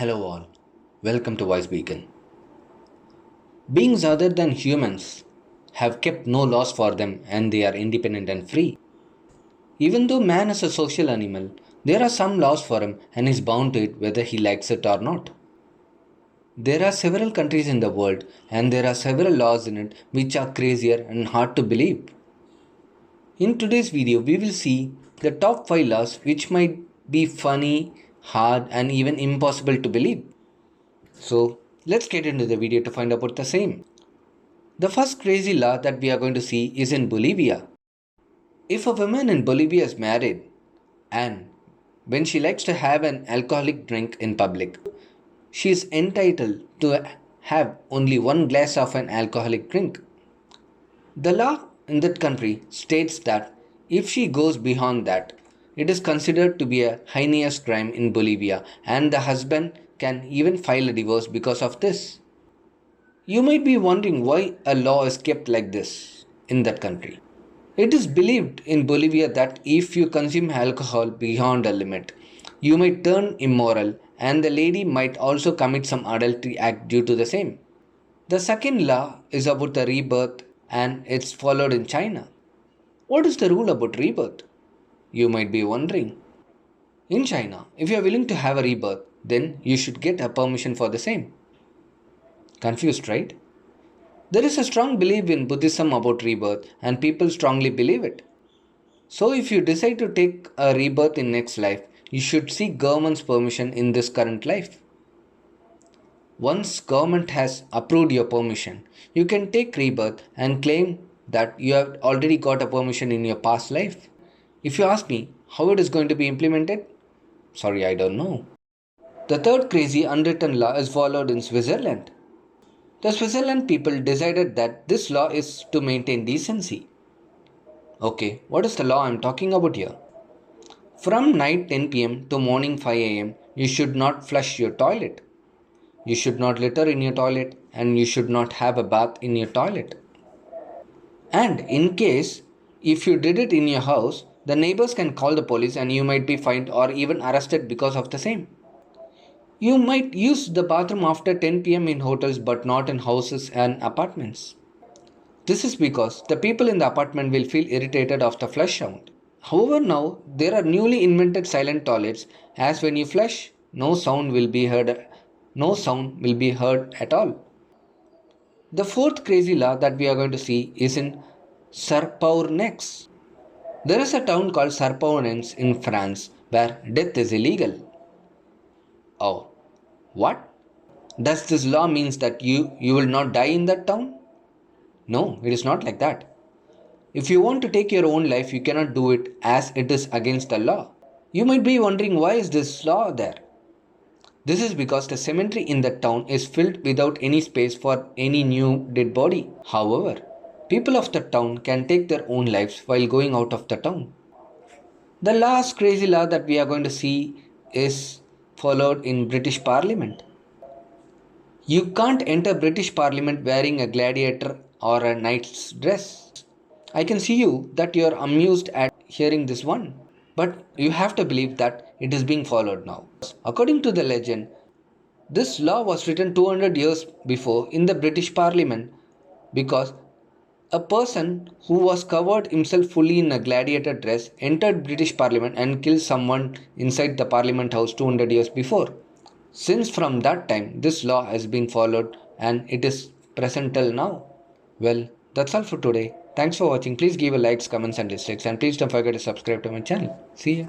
Hello, all. Welcome to Voice Beacon. Beings other than humans have kept no laws for them and they are independent and free. Even though man is a social animal, there are some laws for him and is bound to it whether he likes it or not. There are several countries in the world and there are several laws in it which are crazier and hard to believe. In today's video, we will see the top 5 laws which might be funny, hard, and even impossible to believe. So let's get into the video to find out about the same. The first crazy law that we are going to see is in Bolivia. If a woman in Bolivia is married and when she likes to have an alcoholic drink in public, she is entitled to have only one glass of an alcoholic drink. The law in that country states that if she goes beyond that, it is considered to be a heinous crime in Bolivia and the husband can even file a divorce because of this. You might be wondering why a law is kept like this in that country. It is believed in Bolivia that if you consume alcohol beyond a limit, you might turn immoral and the lady might also commit some adultery act due to the same. The second law is about the rebirth and it's followed in China. What is the rule about rebirth? You might be wondering. In China, if you are willing to have a rebirth, then you should get a permission for the same. Confused, right? There is a strong belief in Buddhism about rebirth and people strongly believe it. So if you decide to take a rebirth in next life, you should seek government's permission in this current life. Once government has approved your permission, you can take rebirth and claim that you have already got a permission in your past life. If you ask me how it is going to be implemented, sorry, I don't know. The third crazy unwritten law is followed in Switzerland. The Switzerland people decided that this law is to maintain decency. Okay, what is the law I'm talking about here? From night 10 pm to morning 5 am, you should not flush your toilet. You should not litter in your toilet and you should not have a bath in your toilet. And in case if you did it in your house, the neighbors can call the police and you might be fined or even arrested because of the same. You might use the bathroom after 10 pm in hotels but not in houses and apartments. This is because the people in the apartment will feel irritated of the flush sound. However, now there are newly invented silent toilets as when you flush, no sound will be heard at all. The fourth crazy law that we are going to see is in Sarpournex. There is a town called Sarpournex in France where death is illegal. Oh, what? Does this law means that you will not die in that town? No, it is not like that. If you want to take your own life, you cannot do it as it is against the law. You might be wondering why is this law there? This is because the cemetery in that town is filled without any space for any new dead body. However, people of the town can take their own lives while going out of the town. The last crazy law that we are going to see is followed in British Parliament. You can't enter British Parliament wearing a gladiator or a knight's dress. I can see you that you are amused at hearing this one, but you have to believe that it is being followed now. According to the legend, this law was written 200 years before in the British Parliament because a person who was covered himself fully in a gladiator dress entered British Parliament and killed someone inside the Parliament House 200 years before. Since from that time, this law has been followed and it is present till now. Well, that's all for today. Thanks for watching. Please give a likes, comments and dislikes and please don't forget to subscribe to my channel. See ya.